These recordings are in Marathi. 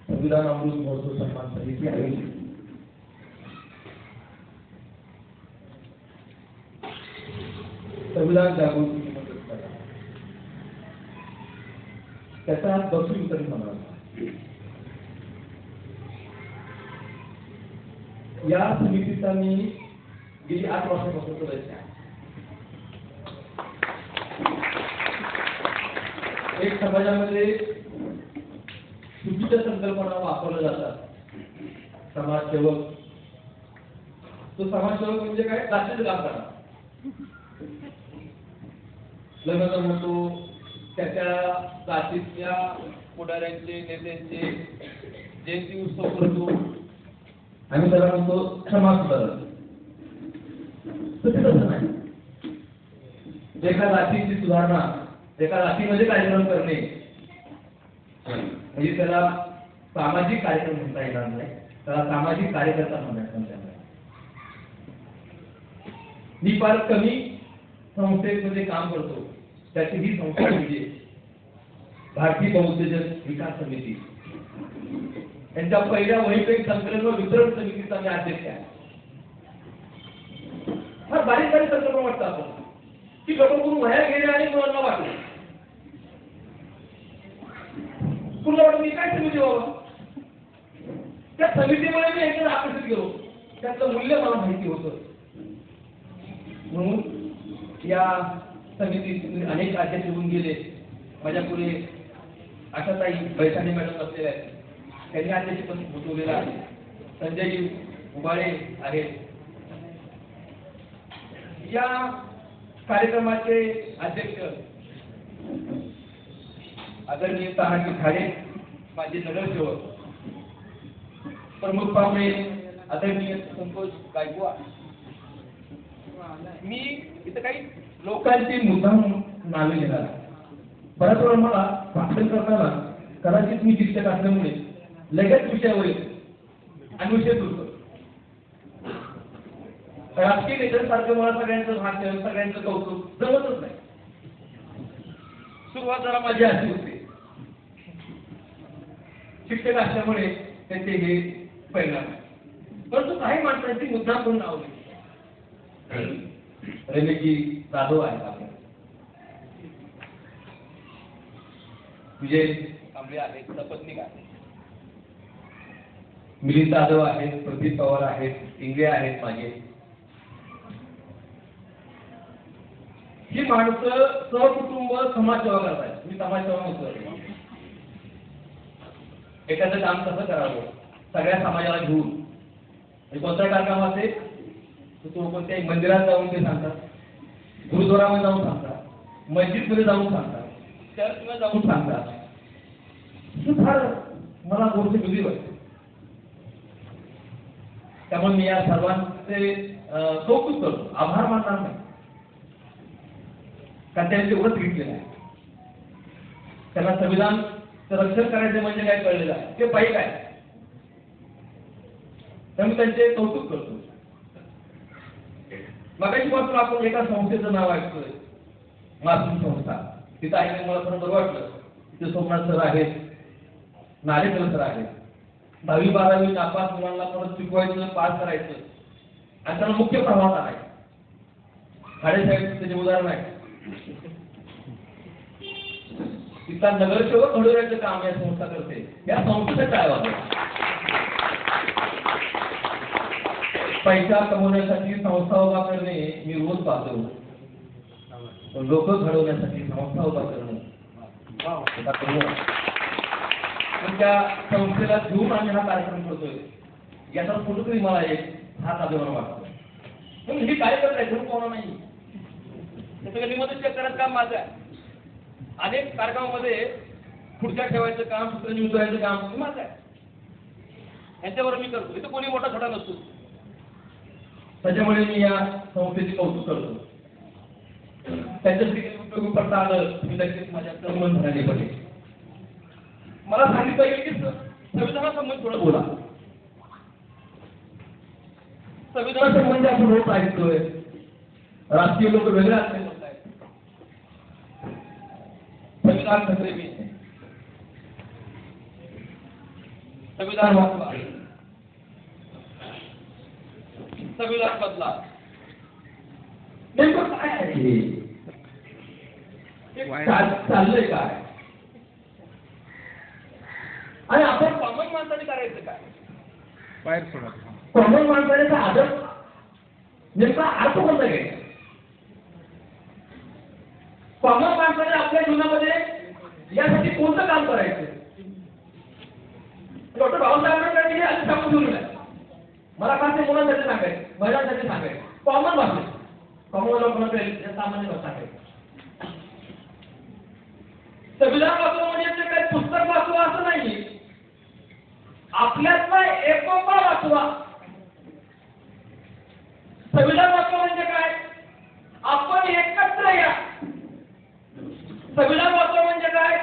संविधान अमृत महोत्सव सन्मान समिती आयोजित संविधान जागृती त्याचा बक्षीस वितरण होणार. या समितीचा मी गेली 8 वर्षापासून सदस्य आहे. एक समाजामध्ये चुकीच्या संकल्पना वापरल्या जातात. समाजसेवक, तो समाजसेवक म्हणजे काय? जातीचं काम करा, लग्न जमवतो, त्याच्या जातीतल्या पुढाऱ्यांचे नेत्यांचे जयंती उत्सव करतो, आम्ही त्याला म्हणतो समाज सुधारण. तसं नाही. एका जातीची सुधारणा, एका जातीमध्ये कार्यक्रम करणे म्हणजे त्याला सामाजिक कार्यक्रम म्हणता येणार नाही, त्याला सामाजिक कार्यकर्ता म्हणता येणार. मी फार कमी संस्थेमध्ये काम करतो, त्याची ही संस्था म्हणजे भारतीय बहुउद्योजक विकास समिती. त्यांच्या पहिल्या वैयक्तिक संकलन व वितरण समितीचा मी अध्यक्ष आहे. फार बारीक बारीक संकल्पना वाटतं आपण की लोक करून वह्या गेले आणि मुलांना वाटलं पुन्हा वाटत मी काय समिती व्हावं. त्या समितीमुळे मी एकदम आकर्षित गेलो, त्यातलं मूल्य मला माहिती होतं. म्हणून या समितीत अनेक अध्यक्ष होऊन गेले. माझ्या पुढे आशाताई बैसाडे मॅडम असलेल्या आहेत, त्यांनी अध्यक्ष पण भूषवलेला आहे. संजय उबाळे आहेत. या कार्यक्रमाचे अध्यक्ष आदरणीय तानाजी खाडे, माझे नगरसेवक. प्रमुख पाहुणे आदरणीय संतोष गायकवाड. मी इथं काही लोकांची मुद्दाम नावे घेणार. बऱ्याच वेळा मला भाषण करताना कदाचित मी शिक्षक असल्यामुळे लगेच विषयावर येतो आणि विषय सुटतो. राजकीय नेत्यांसारखं मला सगळ्यांचं भाषण, सगळ्यांचं कौतुक जमतच नाही. सुरुवात जरा माझी अशी होते. शिक्षक असल्यामुळे त्याचे हे परिणाम. परंतु काही माणसांची मुद्दाम करून नाव घेतली. रमेशजी जाधव आहेत आपल्या, विजय कांबळे आहेत, सपत्नीक आहेत, मिलिंद जाधव आहेत, प्रदीप पवार आहेत, इंगळे आहेत माझे. ही माणसं सहकुटुंब समाजसेवा करतात. मी समाजसेवा म्हणतो. एखादं काम कसं करावं सगळ्या समाजाला घेऊन. कोणता काम असेल तर तो कोणत्याही मंदिरात जाऊन ते सांगतात, गुरुद्वारामध्ये जाऊन सांगतात, मस्जिदमध्ये जाऊन सांगतात, चर्चमध्ये जाऊन सांगतात. फार मला गोष्ट वेगळी वाटते. त्यामुळे मी या सर्वांचे कौतुक करतो, आभार मानणार नाही. कारण त्यांनी एवढं ट्रीट आहे. त्यांना संविधानचं रक्षण करायचं म्हणजे काय कळलेलं आहे, ते पाहिजे काय. त्यामुळे त्यांचे कौतुक करतो. मगाशी पासून आपण एका संस्थेचं नाव ऐकतोय, मासूम संस्था. तिथं ऐकून मला खरं बरं वाटलं. तिथे सोमनाथ सर आहेत, नारेकर सर आहेत. 10वी 12वी नापास मुलांना परत शिकवायचं, पास करायचं आणि त्याला मुख्य प्रवाहात आहे. खाडेसाहेब त्याचे उदाहरण आहे. तिथला नगरसेवक घडवण्याचं काम या संस्था करते. या संस्थेचं काय वाटतं? पैसा कमवण्यासाठी संस्था उभा करणे मी रोज पाहतो. लोक घडवण्यासाठी संस्था उभा करणे पण त्या संस्थेला घेऊन आम्ही हा कार्यक्रम करतोय याचा कुठेतरी मला एक हात अभिमान वाटतो. पण हे कार्यक्रम आहे घेऊन कोणा नाही. त्याचं गणिमत चेक करायचं काम माझं आहे. अनेक कार्यक्रमामध्ये खुर्च्या ठेवायचं काम, सूत्र उचलायचं काम माझं आहे. यांच्यावर मी करतो. इथं कोणी मोठा छोटा नसतो. त्याच्यामुळे मी या संस्थेचे कौतुक करतो. त्यांच्यासाठी उपयोगी पडता आलं मी नक्कीच माझ्या कर्मन झाले पाहिजे. मला सांगितलं गेलं की संविधानासंबंधी थोडं बोला. संविधानासंबंधी आपण रोज ऐकतोय, राजकीय लोक वेगळे असले संविधान खतरे में है. संविधान वाचवा, संविधान बदला. नेमकं काय आहे चाललंय काय? आणि आपण कॉमन माणसाने करायचं काय? बाहेर सोडा. कॉमन माणसाचा आदर नेमका अर्थ कोणता घ्यायचा? कॉमन माणसाने आपल्या जीवनामध्ये यासाठी कोणतं काम करायचं? डॉक्टर बाबासाहेब आंबेडकरांनी असं सांगून ठेवलं आहे. मला फार ते मुलांसाठी सांगायचं, महिलांसाठी सांगायचं, कॉमन भाषेत, कॉमन लोकांना सामान्य भाषा आहे. संविधान वाचवा म्हणजे काही पुस्तक वाचवा असं नाही, आपल्यातला एकोपा वाचवा. संविधान वाचवा म्हणजे काय? आपण एकत्र या. संविधान वाचवा म्हणजे काय?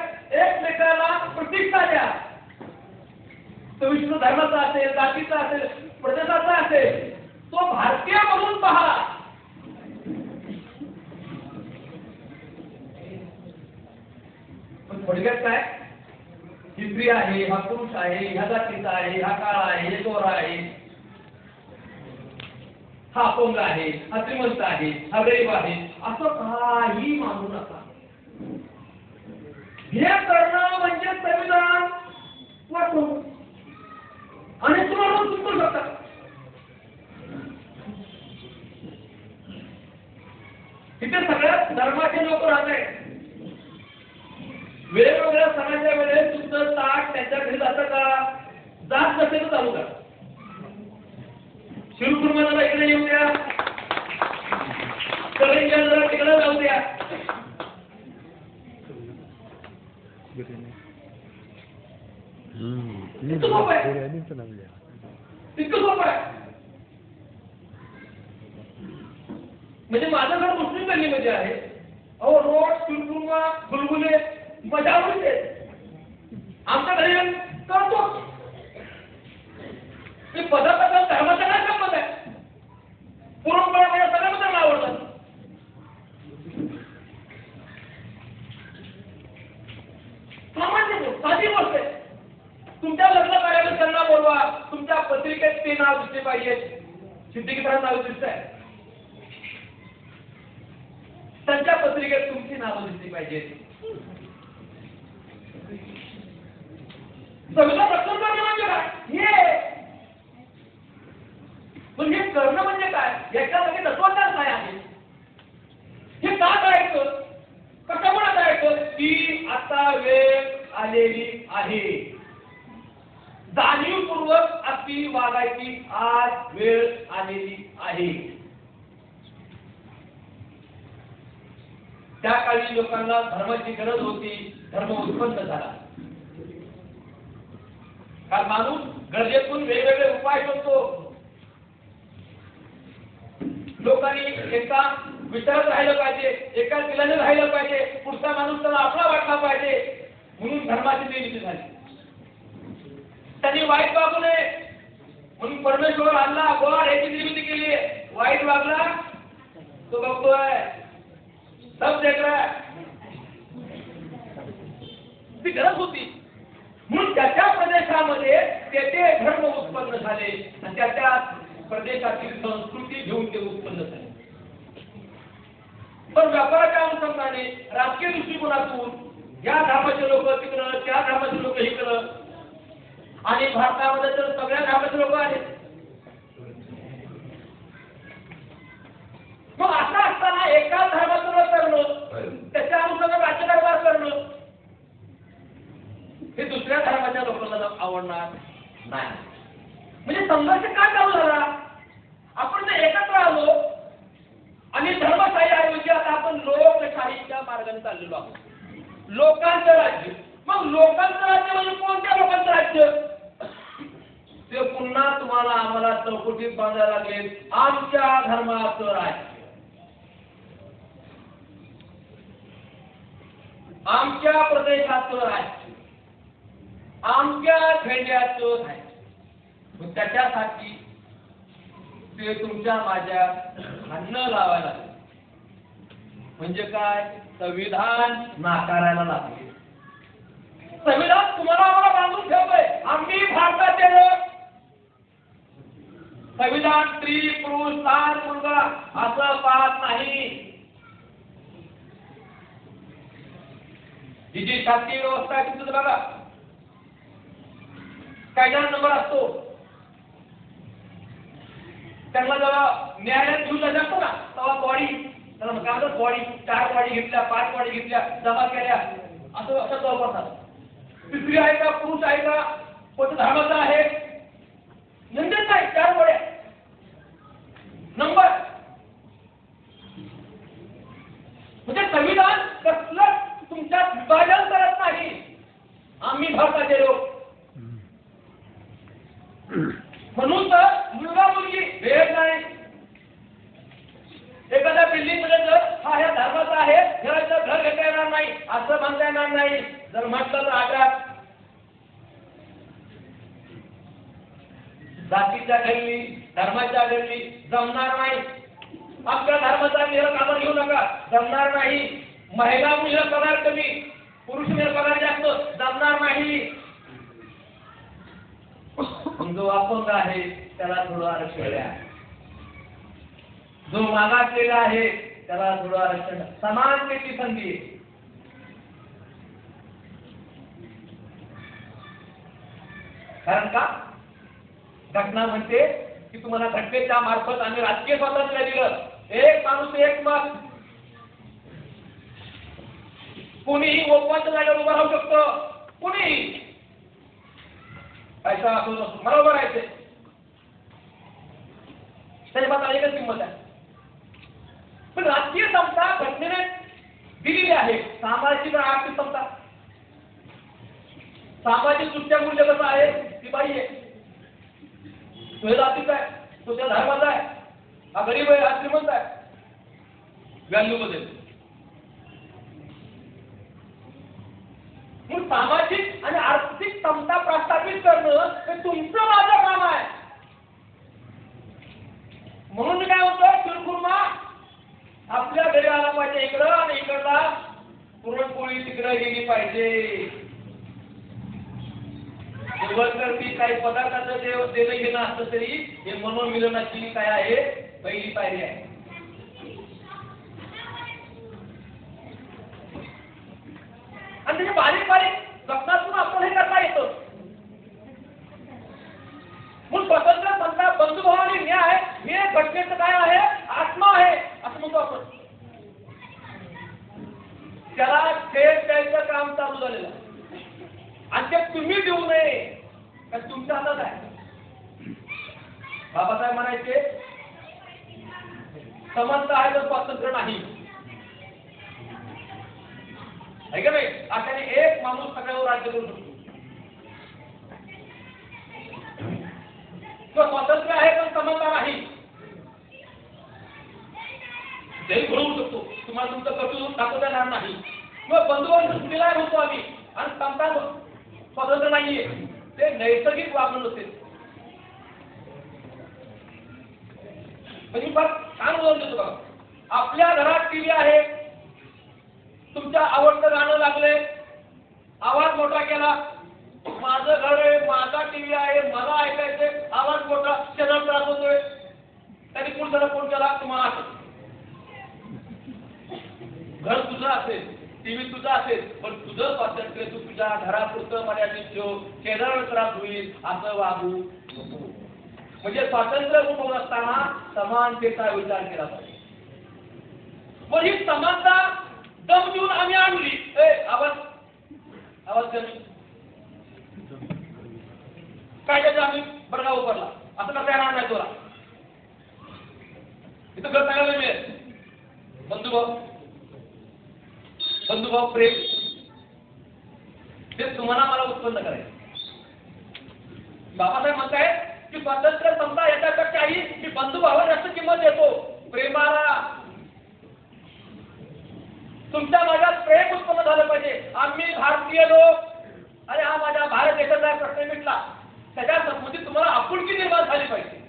एकमेकाला प्रतिष्ठा द्या. तो विष्णू धर्माचा असेल, जातीचा असेल, प्रदेशाचा असेल, तो भारतीय म्हणून पहा. पण थोडक्यात काय? ही स्त्री आहे, हा पुरुष आहे, ह्या जातीचा आहे, हा काळा आहे, हे गोरा आहे, हा अपंग आहे, हा श्रीमंत आहे, हा गरीब आहे, असं काही मानू नका. हे करणं म्हणजे संविधान वाचवणं. आणि तुम्हाला सुरू शकता. तिथे सगळ्यात धर्माचे लोक राहत आहेत. वेगवेगळ्या सणाच्या वेळेस तुमचं ताट त्यांच्या घरी जातं का? जात नसेल तर चालू करा. शिवकुर्माला इकडे येऊ द्या, करंजाला तिकडे जाऊ द्या. इतकं सोपं आहे. म्हणजे माझं घर मुस्लिम गल्लीमध्ये आहे. अहो रोड, शिवकुर्मा, गुलगुले मजा आवडते. आमच्या घरी करतो. ते पदार्थ धर्माचा काय संबंध आहे? पुरणपोळ्या मला सगळ्या मला आवडतात. सामान्य साधी गोष्ट आहे. तुमच्या लग्न कार्याला त्यांना बोलवा, तुमच्या पत्रिकेत ते नाव दिसले पाहिजे. सिद्दीकीचं नाव दिसतंय, त्यांच्या पत्रिकेत तुमची नावं दिसली पाहिजेत. संविधान रक्षण करणे म्हणजे काय? म्हणजे करणं म्हणजे काय? याच्यामध्ये तत्वज्ञान काय आहे? हे का करायचं? कशामुळे करायचं? की आता वेळ आलेली आहे. जाणीवपूर्वक अशी वागायची आज वेळ आलेली आहे. त्या काळी लोकांना धर्माची गरज होती, धर्म उत्पन्न झाला. कारण माणूस गरजेतून वेगवेगळे उपाय शोधतो. लोकांनी एका विचारात राहिलं पाहिजे, एका दिलाने राहिलं पाहिजे, पुढचा माणूस त्याला आपला वाटला पाहिजे, म्हणून धर्माची निर्मिती झाली. त्यांनी वाईट वागू नये म्हणून परमेश्वर अल्लाह गॉड याची निर्मिती केली. वाईट वागला तो बघतोय, सब देख रहा है. ती गरज होती म्हणून त्याच्या प्रदेशामध्ये तेथे धर्म उत्पन्न झाले आणि त्याच्या प्रदेशातील संस्कृती घेऊन ते उत्पन्न झाले. पण व्यापाराच्या अनुषंगाने राजकीय दृष्टिकोनातून या धर्माचे लोक तिकडं, त्या धर्माचे लोक इकडं, आणि भारतामध्ये तर सगळ्या धर्माचे लोक आहेत. मग असं असताना एका धर्माचं करणं, त्याच्या अनुषंगाने राज्यकारभार करणं हे दुसऱ्या धर्माच्या लोकांना आवडणार नाही. म्हणजे संघर्ष काय चालू झाला? आपण जर एकत्र आलो आणि धर्मशाही ऐवजी आता आपण लोकशाहीच्या मार्गाने चाललेलो आहोत. लोकांचं राज्य. मग लोकांचं राज्य म्हणजे कोणत्या लोकांचं राज्य? ते पुन्हा तुम्हाला आम्हाला चौकटीत बांधायला लागेल. आमच्या धर्माचं राज्य, आमच्या प्रदेशाचं राज्य, आमच्या झेंड्याचं राज्य. त्याच्यासाठी ते तुमच्या माझ्या भांडणं लावायला लागले. म्हणजे काय? संविधान नाकारायला लागले. संविधान तुम्हाला आम्हाला बांधून ठेवलंय. आम्ही भारतात संविधान स्त्री पुरुष लहान मुलगा असं पाहत नाही. ही जी शासकीय व्यवस्था आहे तुमचं बघा, कायद्याचा नंबर असतो, त्यांना जेव्हा न्यायालयात घेऊन जायचं असतं ना तेव्हा बॉडी, त्याला काय बॉडी 4 बॉडी घेतल्या 5 बॉडी घेतल्या जमा केल्या असं असं जवळपास. स्त्री आहे का पुरुष आहे का कोणत्या धर्माचा आहे नंतर नाही 4 बॉड्या नंबर. म्हणजे संविधान कसलं तुमच्यात विभाजन करत नाही. आम्ही भारताचे लोक म्हणून तर मुलगा मुलगी भेद नाही. एखाद्या बिल्डिंग मध्ये जर हा ह्या धर्माचा आहे घराचं घर घेता येणार नाही असं म्हणता येणार नाही. जर म्हटलं तर आटात जातीच्या गल्ली धर्माच्या गल्ली जमणार नाही. आपल्या धर्माचा निराकरण घेऊ नका जमणार नाही. महिला मुलीला पगार कमी पुरुष मुलीला पगार जास्त जमणार नाही. जो अपंग आहे त्याला थोडं आरक्षण द्या, जो मागासलेला आहे त्याला थोडं आरक्षण. समानतेची संधी. कारण का घटना म्हणते की तुम्हाला घटनेच्या मार्फत आम्ही राजकीय स्वातंत्र्य दिलं. एक माणूस एक मत. कोणीही ओपनच्या जागेवर उभा राहू शकतो. कोणीही पैसा असो नसतो मला उभं राहायचंय त्याच्या बाबत एकच किंमत आहे. पण राजकीय समता घटनेने दिलेली आहे. सामाजिक आणि आर्थिक समता. सामाजिक दृष्ट्या मूल्य कसं आहे ती बाई आहे, तो जातीचा आहे, तो त्या धर्माचा आहे, हा गरीब आहे, हा श्रीमंत आहे. व्हॅल्यू बदल. मग सामाजिक आणि आर्थिक समता प्रस्थापित करणं हे तुमचं माझं काम आहे. म्हणून काय होतं शिरखुर्मा आपल्या घरी आला पाहिजे इकडं आणि इकडला पुरणपोळी तिकडं गेली पाहिजे. ती काही पदार्थाचं देणं घेणं असलं तरी हे मनोमिलनाची काय आहे पहिली पायरी आहे. आणि त्याचे बारीक बारीक घटनातून आपल्याला हे करता येतं. म्हणून स्वतंत्र समता बंधुभाव आणि न्याय हे घटनेचं काय आहे आत्मा आहे असं म्हणतो आपण. त्याला खेळ द्यायचं काम चालू झालेलं आणि ते तुम्ही देऊ नये का तुमच्या हातात आहे. बाबासाहेब म्हणायचे समानता आहे तर स्वातंत्र्य नाही. आहे का नाही. अशाने एक माणूस सगळ्यावर राज्य करू शकतो. किंवा स्वातंत्र्य आहे पण समानता नाही. ते घडवू शकतो. तुम्हाला तुमचं कर्तृत्व दाखवता येणार नाही. किंवा बंधुभाव दिला होतो आम्ही आणि समता स्वातंत्र्य नाहीये ते नैसर्गिक वागणूक असेल. छान उदाहरण देतो बघा. आपल्या घरात टीव्ही आहे, तुमच्या आवडतं गाणं लागले, आवाज मोठा केला, माझं घर आहे माझा टीव्ही आहे मला ऐकायचंय, आवाज मोठा चॅनल त्रास होतोय, त्यांनी पुढचा फोन केला तुम्हाला असं. घर तुझं असेल टीव्ही तुझा असेल पण तुझं स्वातंत्र्य तू तुझ्या घरापुरतं मर्यादित ठेव. शेजाऱ्याला त्रास होईल असं वागू नको. म्हणजे स्वातंत्र्य उठवून असताना समानतेचा विचार केला पाहिजे. पण ही समानता दम देऊन आम्ही आणली. आवाज आवाज कमी काय त्याचा आम्ही बडगा उभारला असं करता येणार नाही तुला. इथं घर सांगायला मिळेल बंधुभाव प्रेम ते तुम्हाला मला उत्पन्न करायचं. बाबासाहेब म्हणतायत की स्वातंत्र्य समता याच्यापेक्षाही की बंधुभावाला जास्त किंमत देतो. प्रेमाला तुमच्या माझ्यात प्रेम उत्पन्न झालं पाहिजे. आम्ही भारतीय लोक आणि हा माझ्या भारत देशाचा प्रश्न मिटला त्याच्या संबंधित तुम्हाला आपुलकी निर्माण झाली पाहिजे.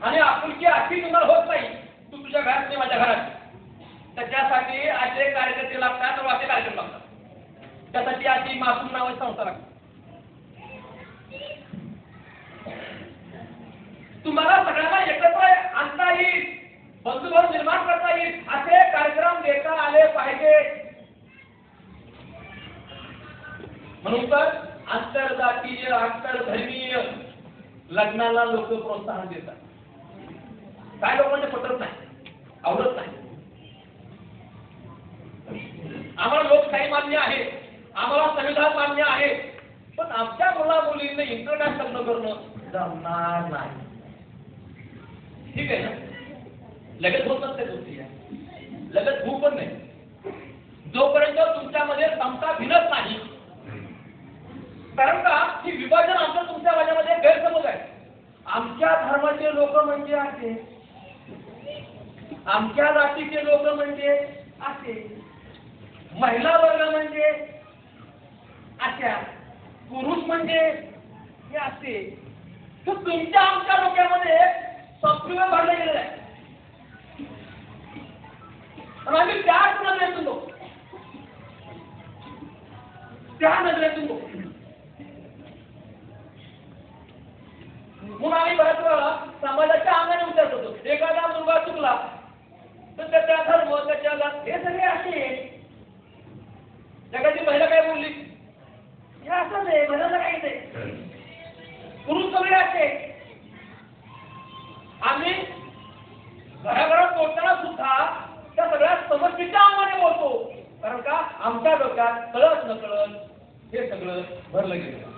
आणि आपुलकी अशी निर्माण होत नाही तू तुझ्या घरात नाही माझ्या घरात. त्याच्यासाठी असे कार्यकर्ते लागतात व असे कार्यक्रम लागतात. त्यासाठी अशी मासूम नावाची संस्था लागतात. तुम्हाला आंतरजातीय आंतरधर्मीय लग्नाला लोक प्रोत्साहन देतात. काय लोकांना पटत नाही, आवडत नाही. आम्हाला लोकशाही मान्य आहे, आम्हाला संविधान मान्य आहे, पण आमच्या मुला मुलींना इंटरनॅशनल लग्न करणं जमणार नाही. ठीक आहे ना, लगेच होत नसते गोष्टी, लगेच होऊ पण नाही. जोपर्यंत तुमच्यामध्ये समता भिनत नाही, कारण का ही विभाजन आमचं तुमच्या माझ्यामध्ये गैरसमज आहे. आमच्या धर्माचे लोक म्हणजे असे, आमच्या जातीचे लोक म्हणजे असे, महिला वर्ग म्हणजे अशा, पुरुष म्हणजे हे असे. तर तुमच्या आमच्या डोक्यामध्ये सॉफ्टवेअर भरलं गेलेलं आहे आणि आम्ही त्याच नजरेतून बघतो, त्या नजरेतून बघतो. म्हणून आम्ही बऱ्याच वेळा समाजाच्या अंगाने विचार करतो. एखादा मुलगा चुकला तर त्याच्या धर्म, त्याच्या जात हे सगळे असे. जगाची महिला काय बोलली, हे असंच आहे, महिलांना काही नाही, पुरुष सगळे असे. आम्ही घराघरात बोलताना सुद्धा त्या सगळ्या समस्येच्या अंगाने बोलतो, कारण का आमच्या डोक्यात कळत न कळत हे सगळं भरलं गेलं.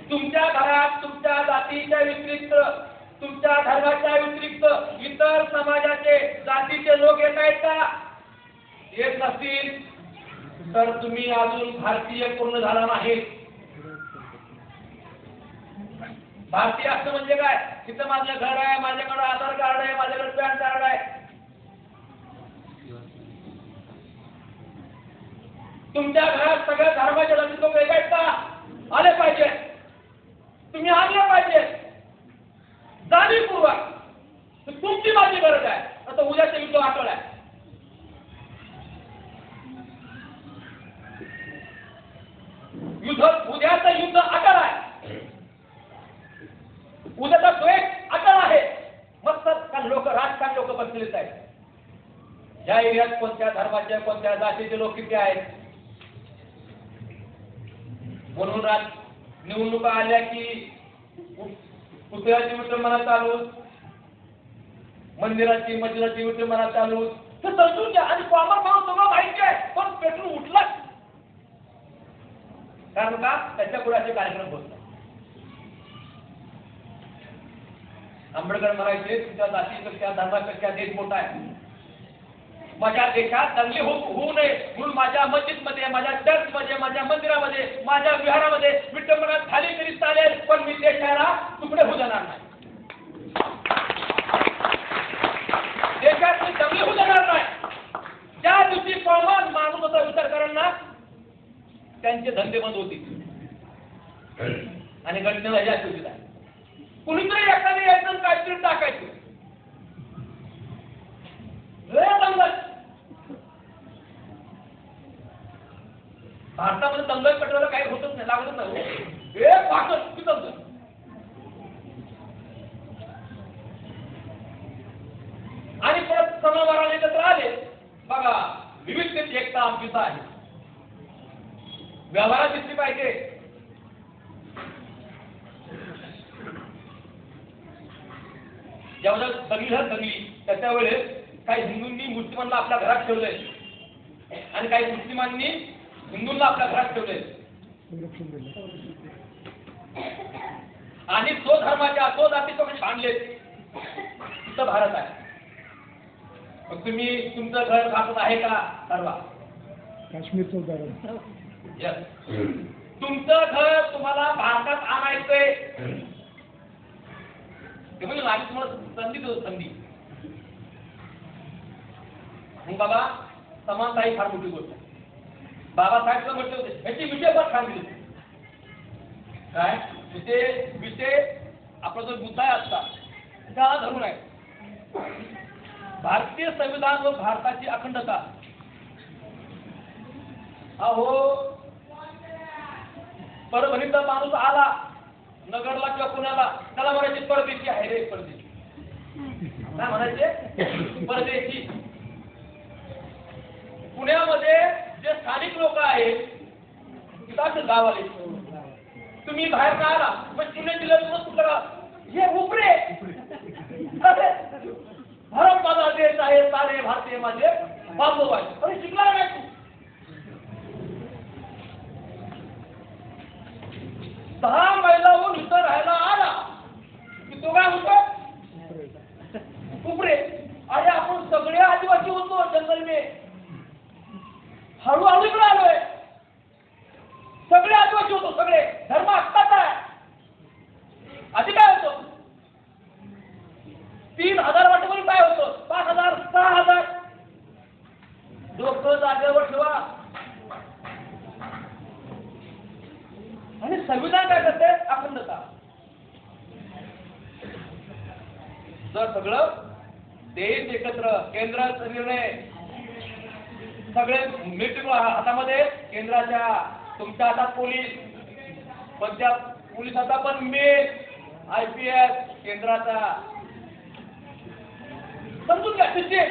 तुमच्या घरात तुमच्या जातीच्या व्यतिरिक्त, तुमच्या धर्माच्या व्यतिरिक्त इतर समाजाचे जातीचे लोक येत आहेत का? येत नसतील तर तुम्ही अजून भारतीय पूर्ण झाला नाही. भारतीय असं म्हणजे काय? तिथं माझं घर आहे, माझ्याकडे आधार कार्ड आहे, माझ्याकडे पॅन कार्ड आहे. तुमच्या घरात सगळ्या धर्माचे लोक एक आहेत का? आले पाहिजे, तुम्ही आणले पाहिजे जाणीवपूर्वक. तुमची माझी गरज आहे. आता उद्याचं युद्ध आठवलं आहे. उद्याचं युद्ध अटळ आहे, उद्याचा द्वेष अटळ आहे. मस्त लोक, राजकारण लोक बसलेलेच आहेत. या एरियात कोणत्या धर्माचे, कोणत्या जातीचे लोक किती आहेत. म्हणून निवडणुका आल्या की पुतळ्याची विटंबना चालू, मंदिराची मस्जिदाची विटंबना चालू. तर समजून घ्या. आणि कॉमन माणूस सगळं माहिती आहे, पण पेटून उठलाच. कारण का त्याच्या पुढे कार्यक्रम होत नाही. आंबेडकर म्हणायचे, तुमच्या जातीपेक्षा धर्मापेक्षा देश मोठा आहे. माझ्या देशात दंगली होऊ नये म्हणून माझ्या मस्जिदमध्ये, माझ्या चर्चमध्ये, माझ्या मंदिरामध्ये, माझ्या विहारामध्ये विटंबना झाली तरी चालेल, पण मी देशाला तुकडे होऊ देणार नाही. देशात मी दंगली होऊ देणार नाही. ज्या दिवशी कॉमन माणूस असा विचार करणार, त्यांचे धंदे बंद होतील आणि घटनेला या सुविधा कुणीतरी एखादी यायचं काहीतरी टाकायचं. भारतामध्ये दंगल पेटवायला काही होतच नाही, लागतच नाही. आणि परत सणावाराला एकत्र आले बघा, विविधतेची एकता आमचीच आहे. व्यवहारात दिसली पाहिजे. जेव्हा दंगली त्याच्या वेळेस काही हिंदूंनी मुस्लिमांना आपल्या घरात ठेवलंय आणि काही मुस्लिमांनी हिंदूंना आपल्या घरात ठेवलंय. आणि तो धर्माच्या, तो जातीचे बांधले, तिथं भारत आहे. मग तुम्ही तुमचं घर भारतात आहे का? ठरवा. काश्मीरचं उदाहरण, तुमचं घर तुम्हाला भारतात आणायचंय म्हणजे आम्ही तुम्हाला संधी देतो, संधी. मग बाबा, समानता ही फार मोठी गोष्ट आहे. बाबासाहेब म्हटले होते, ह्याची विषय फार छान दिले. काय विषय आपला जो मुद्दा आहे आजचा, त्याला धरून आहे भारतीय संविधान व भारताची अखंडता. अहो, परभणीचा माणूस आला नगरला किंवा पुण्याला, त्याला म्हणायचे परदेशी आहे रे, परदेशी. काय म्हणायचे? परदेशी. पुण्यामध्ये जे स्थानिक लोक आहेत, तिथं गाव आले, तुम्ही बाहेर का आला मग पुणे जिल्ह्यात कुठला हे उपरे अरे भारत माझा देश आहे सारे भारतीय माझे बांधव आहे अरे शिकला नाही तू 6 महिलाहून इथं राहायला आला की तो काय होतो उपरे अरे आपण सगळे आदिवासी होतो जंगल में हळूहळू इकडे आलोय सगळे आदिवासी होतो सगळे धर्म आत्ताच आहे आधी काय होतं 3000 वाटेवरून काय होतं 5000 6000 डोकं जागेवर ठेवा आणि संविधान काय करते अखंडता जर सगळं देश एकत्र केंद्राचा निर्णय सगळे मिळतील हातामध्ये केंद्राच्या तुमच्या हातात पोलीस पंजाब पोलीस आता पण मेल IPS केंद्राचा समजून घ्या सिस्टीम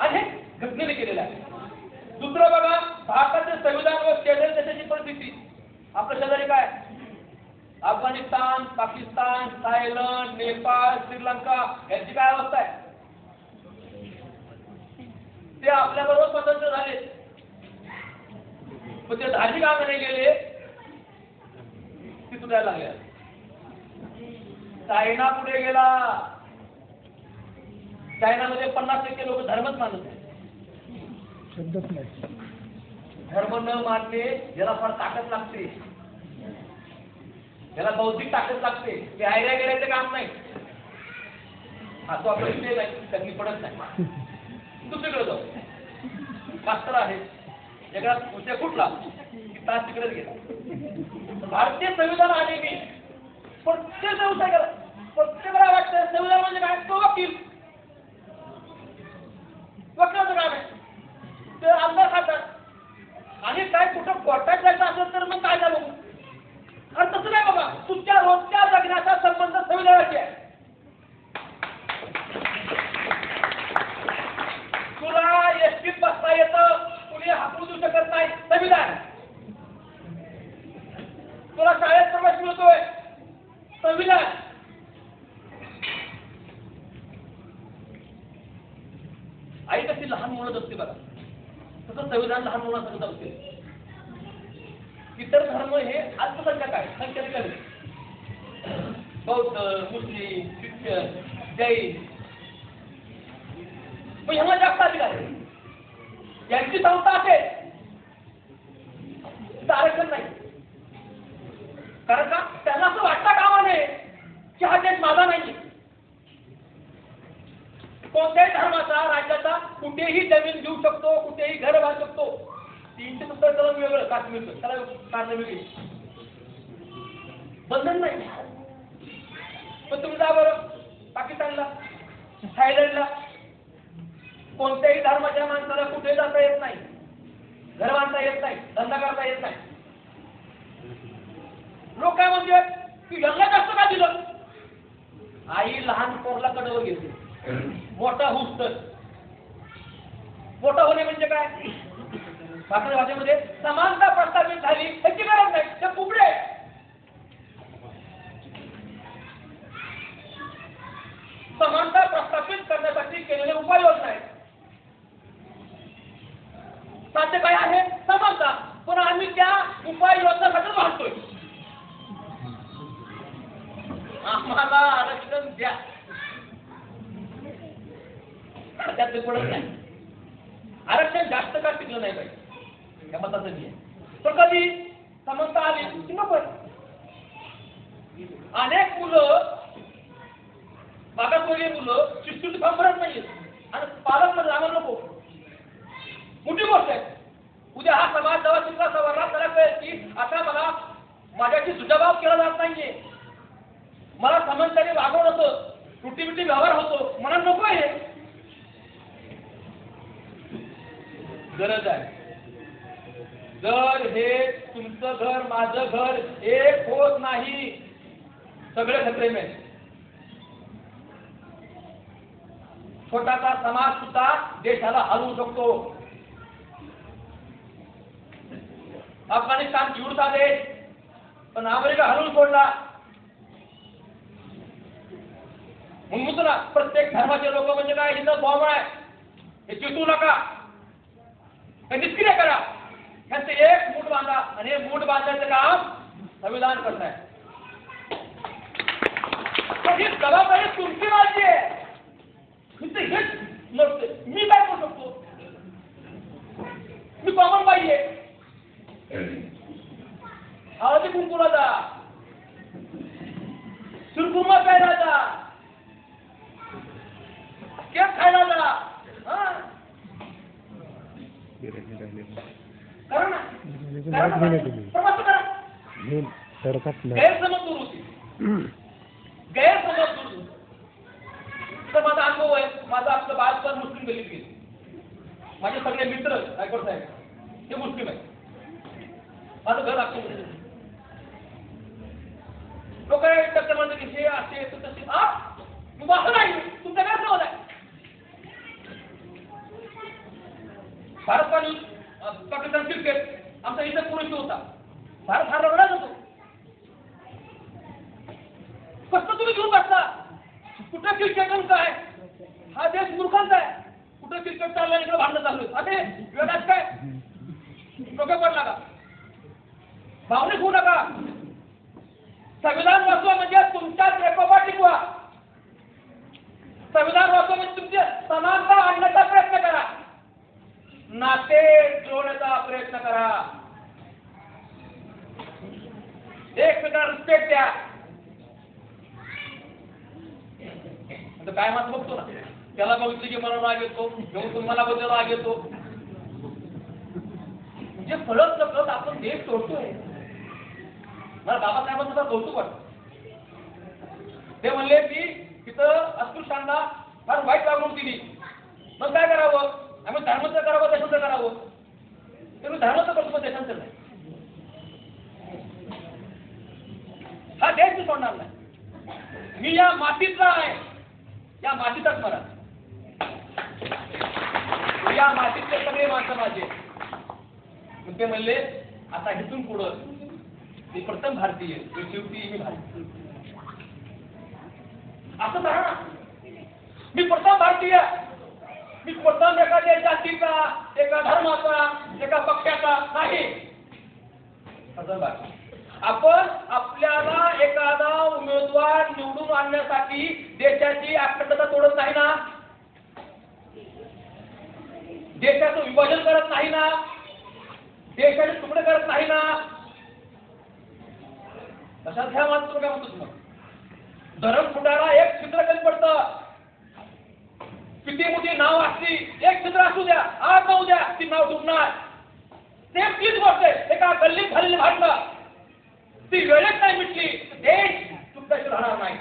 आणि घटनेने केलेलं आहे दुसरं बघा भारताचे संविधान व केंद्र देशाची परिस्थिती आपल्या शेजारी काय अफगाणिस्तान पाकिस्तान थायलंड नेपाळ श्रीलंका यांची काय अवस्था आहे ते आपल्याबरोबर स्वतंत्र झाले पण ते धार्मिक आंदोलन गेले ती तुटायला लागल्या चायना पुढे गेला चायनामध्ये 50% लोक धर्मच मानत नाही शब्दच नाही धर्म न मानणे याला फार ताकद लागते याला बौद्धिक ताकद लागते ते आयऱ्या गेल्याचं काम नाही हा तो आपला विषय नाही त्यांनी पडत नाही दुसरीकडे जाऊ मास्तर आहे एका उद्या कुठला की तास तिकडेच गेला भारतीय संविधान आले मी प्रत्येक व्यवसाय करा प्रत्येकाला वाटतं संविधान म्हणजे काय तो वकील वकिलाचं काम आहे ते आमदार खातात आणि काय कुठं कोर्टात जायचं असेल तर मग काय झालं आणि तसं नाही बाबा तुमच्या रोजच्या जगण्याचा संबंध संविधानाशी आहे तुला एसटीत बसता येतं कुणी हाकलू देऊ शकत नाही संविधान तुला शाळेत प्रवेश मिळतोय संविधान आई कशी लहान मुलं जगते बघा तसं संविधान लहान मुलांसाठी जगते इतर धर्म हे अल्पसंख्याक आहे संख्या कमी बौद्ध मुस्लिम ख्रिश्चन जैन पण ह्यांना जास्त अधिकार आहे यांची संस्था असेल तिथं आरक्षण नाही कारण का त्यांना असं वाटतं कामा नये की हा देश माझा नाही कोणत्याही धर्माचा राज्याचा कुठेही जमीन घेऊ शकतो कुठेही घर बांधू शकतो 370 कलम वेगळं काश्मीरचं त्याला कारण वेगळी बंधन नाही पण तुम्ही जा बरं पाकिस्तानला थायलंडला कोणत्याही धर्माच्या माणसाला कुठे जाता येत नाही घर बांधता येत नाही धंदा करता येत नाही लोक काय म्हणजे की यांना जास्त का दिलं आई लहान पोरला कडवर घेते मोठा होऊस तर मोठा होणे म्हणजे काय भारतीय भाषेमध्ये समानता प्रस्थापित झाली याची गरज नाही ते कुबडे समानता प्रस्थापित करण्यासाठी केलेले उपाययोजना आहेत साध्य काय आहे समानता पण आम्ही त्या उपाययोजनासाठी मानतोय आम्हाला आरक्षण द्या त्यात पडत नाही आरक्षण जास्त का टिकलं नाही पाहिजे या मताचं नाही पण कधी समानता आली की नको अनेक मुलं मागासवर्गीय मुलं शिक्षण फॉर्म भरत नाही आणि पालक म्हणजे आम्हाला नको मोठी गोष्ट आहे उद्या हा समाज जेव्हा शिकला सवरला त्याला कळेल की आता मला माझ्याशी दुजाभाव केला जात नाहीये मला समानतेने वागवलं होतं त्रुटी व्यवहार होतो मला नको आहे गरज आहे जर हे तुमचं घर माझं घर एक होत नाही सगळे खतरे में छोटासा समाज सुद्धा देशाला हलवू शकतो अफगाणिस्तान चिवडता देश, पण अमेरिका हलवून सोडला. म्हणून ना प्रत्येक धर्माचे लोक म्हणजे काय, इथं बॉम्ब आहे हे चितू नका, हे निष्क्रिय करा, यांचं एक मूठ बांधा. आणि हे मूठ बांधायचं काम संविधान करत आहे. ही जबाबदारी तुमची माझी आहे. हेच नसते. मी काय करू शकतो? मी कॉमन बाई आहे. हळदी कुंकूला जा, सुरकुमा प्यायला जा, केक खायला जा, करा ना, प्रवास करा. गैरसमज दूर होती, गैरसमज दूर होती. तर माझा अनुभव आहे. माझा आपलं बालपण मुस्लिम गल्लीत गेले. माझे सगळे मित्र गायकवाड साहेब ते मुस्लिम आहे. माझं घर लागतो. लोक टक्कर म्हणतात की हे असे तसे. मग असं नाही, तुमचा काय समज आहे? भारत पाकिस्तान क्रिकेट आमचा इथं पुरुष होता. भारत हा रगडा जातो. कसं तुम्ही घेऊन बसता? कुठं क्रिकेट काय? हा देश मूर्खांचा आहे. कुठं क्रिकेट चालू आहे, इकडे भांडणं चालू आहे. अरे वेळाच काय डोक्या पडला का? भावनिक होऊ नका. संविधान वाचवा म्हणजे तुमच्यात एकोपा टिकवा. संविधान वाचवा म्हणजे तुमचे समानता आणण्याचा प्रयत्न करा, नाते जोडण्याचा प्रयत्न करा, एकमेकांना रिस्पेक्ट द्या. आता काय मात्र बघतो ना, त्याला बघितलं की मला राग येतो, घेऊन तुम्हाला बद्दल राग येतो. म्हणजे फळत नकळत आपण देश तोडतोय. मला बाबासाहेबांचं तर कौतुक वाटतं. ते म्हणले की तिथं अस्पृश्यांना फार वाईट वागणूक दिली, मग काय करावं? आम्ही धर्माचं करावं, देशाचं करावं. तुम्ही धर्माचं करतो, पण देशाचं नाही. हा देश मी सोडणार नाही. मी या मातीतला आहे, या मातीतच मरा. या मातीतले सगळे माणसं माझे. मग ते म्हणले आता इथून पुढं मी प्रथम भारतीय, शेवटी मी भारतीय. असं करा ना. मी प्रथम भारतीय, मी प्रथम एखाद्या जातीचा, एका धर्माचा, एका पक्षाचा नाही. आपण आपल्याला एखादा उमेदवार निवडून आणण्यासाठी देशाची अखंडता तोडत नाही ना, देशाचं विभाजन करत नाही ना, देशाचे तुकडे करत नाही ना. लक्षात घ्या. मात्र काय म्हणतो तुम्हाला, धरण फुटायला एक छिद्र कमी पडतं. किती मोठी नाव असली, एक छिद्र असू द्या, आज जाऊ द्या, ती नाव डुबणार. सेम तीच गोष्ट आहे. एका गल्लीत झालेली भांडणं ती वेळेत नाही मिटली, देश तुमच्याशी राहणार नाही.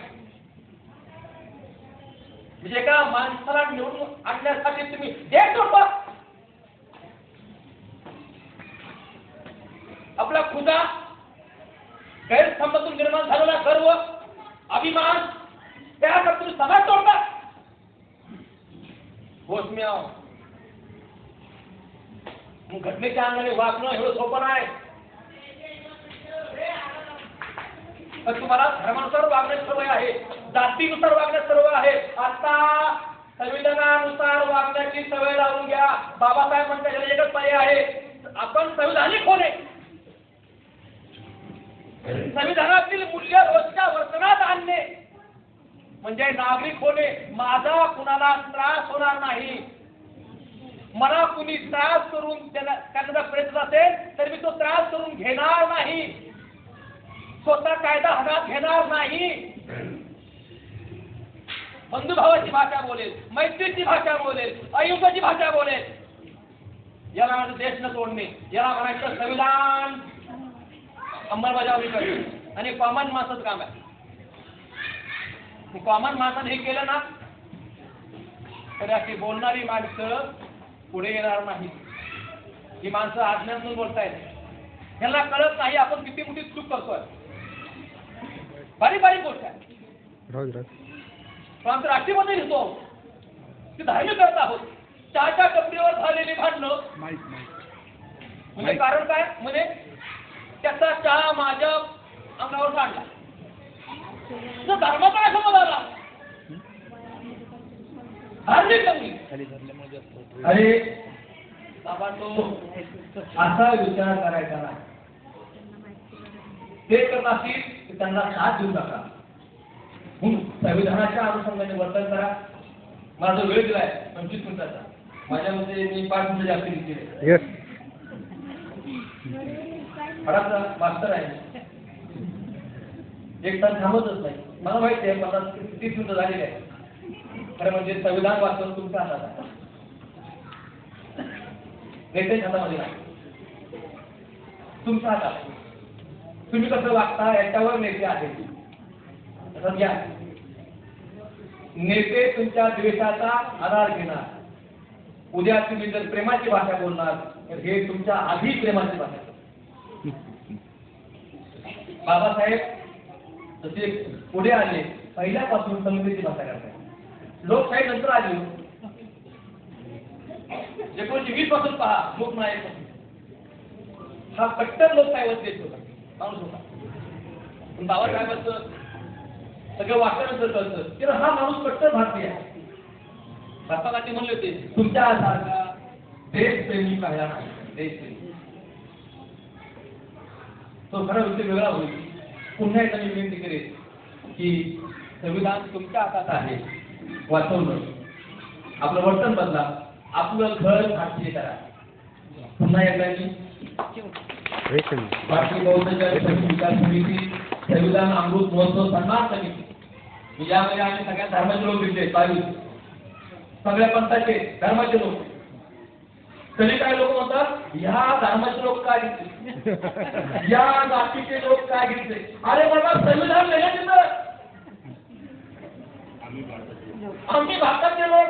म्हणजे एका माणसाला निवडून आणण्यासाठी तुम्ही देश तोडता. आपला खुदा गैरसमजातून निर्माण झालेला गर्व, अभिमान, त्याकडे तुम्ही समाज तोडता. घोषम्या घटनेच्या अंगाने वागणं एवढं सोपं नाही. तर तुम्हाला धर्मानुसार वागण्याची सवय आहे, जातीनुसार वागण्याची सवय आहे. आता संविधानानुसार वागण्याची सवय लावून घ्या. बाबासाहेब म्हणतात एकच पर्याय आहे, आपण संविधानिक होणे. संविधानातील मूल्य रोजच्या वर्तनात आणणे म्हणजे नागरिक होणे. माझा कुणाला त्रास होणार नाही. मला कुणी त्रास करून करण्याचा प्रयत्न असेल तर मी तो त्रास करून घेणार नाही. स्वतः कायदा हातात घेणार नाही. बंधुभावाची भाषा बोलेल, मैत्रीची भाषा बोलेल, अहिंसेची भाषा बोलेल. याला माझं देश न सोडणे, याला म्हणायचं संविधान अंमलबजावणी करणे. आणि कॉमन माणसाचं काम आहे. कॉमन माणसाने हे केलं ना तर अशी बोलणारी माणसं पुढे येणार नाही. ही माणसं आज्ञातून बोलतायत. ह्याला कळत नाही आपण किती मोठी चूक करतोय. बारीक बारीक गोष्ट आहे. पण आमचं राष्ट्रीयमध्ये घेतो ती धार्मिक करत आहोत. चाच्या कपडीवर झालेली भांडणं म्हणजे कारण काय? म्हणजे त्याचा चहा माझ्या अंगावर काढला. तर धर्माचा काय समज आला? धार्मिक कमी. अरे बाबा तो असा विचार करायचा नाही. ते करत असतील की त्यांना साथ देऊ नका. संविधानाच्या अनुषंगाने वर्तन करा. माझा वेळ दिलाय 25 मिनिटाचा. माझ्या मते मी 5 मिनिटं जास्त घेतले. फडाचा मास्टर आहे. एक तास थांबतच नाही. मला माहिती आहे 30 मिनिटं झालेली आहे. खरं म्हणजे संविधान वाचवून तुमच्या हातात आहे. नेत्याच्या हातामध्ये नाही, तुमच्या हातात आहे. तुम्ही कसं वागता याच्यावर नेते आहेत. तसं घ्या. नेते तुमच्या द्वेषाचा आधार घेणार. उद्या तुम्ही जर प्रेमाची भाषा बोलणार तर हे तुमच्या आधी प्रेमाची भाषा. बाबासाहेब जसे पुढे आले पहिल्यापासून समतेची भाषा करतात. लोकशाही नंतर आली. 1920 पासून पहा लोकनायक हा कट्टर लोकशाहीवर देश होता, माणूस होता. पण बाबासाहेबांचं सगळं वाटल्यानंतर कळतं की हा माणूस कट्टर भारतीय आहे. महात्मा गांधी म्हणले होते तुमच्यासारखा देशप्रेमी पाहिला नाही. देशप्रेमी तो खरा विषय वेगळा होईल. पुन्हा एकदा मी विनंती करेन की संविधान तुमच्या हातात आहे. वाचवणं, आपलं वर्तन बदला, आपलं घर भारतीय करा. पुन्हा एकदा मी भारतीय बौद्ध विकास समिती संविधान अमृत महोत्सव सन्मान समिती यामध्ये आम्ही सगळ्या धर्माचे लोक भेटले. 22 सगळ्या पंथाचे धर्माचे लोक. तरी काय लोक म्हणतात ह्या धर्माचे लोक काय घेतले, या जातीचे लोक काय घेतले. अरे बाबा संविधान लिहिलं तिथं. आम्ही भारतातले लोक.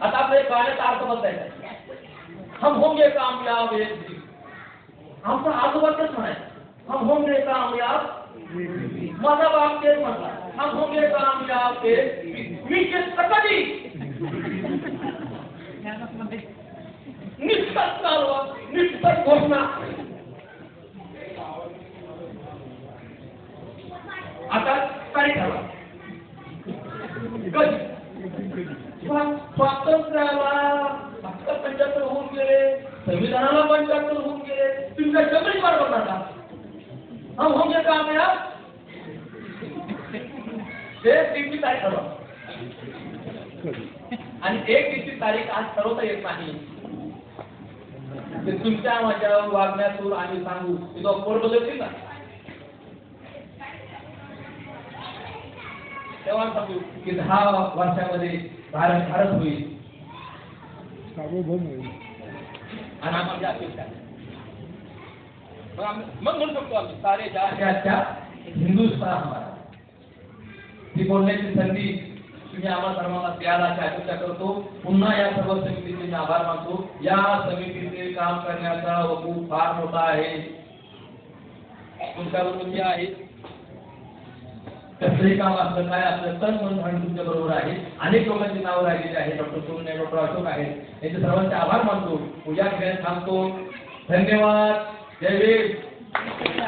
आता आपल्या एक गाण्याचा अर्थ बदलायचा. हम होंगे कामयाब एक दिन. आमचा आजोबाच म्हणायचा हम होंगे कामयाब. माझा बाप तेच म्हटला हम होंगे कामयाब एक दिन. मी कधी निश्चित चालवा, निश्चित घोषणा. आता तारीख ठरवा. स्वातंत्र्याला 75 होऊन गेले, संविधानाला 75 होऊन गेले. तुमच्या सगळी वाट बघणार का? हम होंगे कामयाब. ते 3 तारीख ठरवा. आणि 1 तारीख आज ठरवता येत नाही. तुमच्या माझ्या वागण्यातून आम्ही सांगू की तो पोर बदलतील ना. तेव्हा सांगू की 10 वर्षामध्ये भारत होईल. सार्वभौम होईल. आणि आम्हाला अपेक्षा मग म्हणू शकतो आम्ही सारे अच्छा हिंदुस्तान हमारा. ही बोलण्याची संधी तुम्ही आम्हाला सर्वांना द्यायला अपेक्षा करतो. पुन्हा या सर्व समितीचे मी आभार मानतो. या समितीचे काम करण्याचा वकूफ फार मोठा आहे. तुमच्याबरोबर जे आहे कसलंही काम असलं काय असलं तन मन म्हणून तुमच्या बरोबर आहे. अनेक लोकांची नावं राहिलेली आहेत. डॉक्टर सोनू नाईक, डॉक्टर अशोक आहेत. यांचे सर्वांचे आभार मानतो. पूजा घेण्यास थांबतो. धन्यवाद. जय हिंद.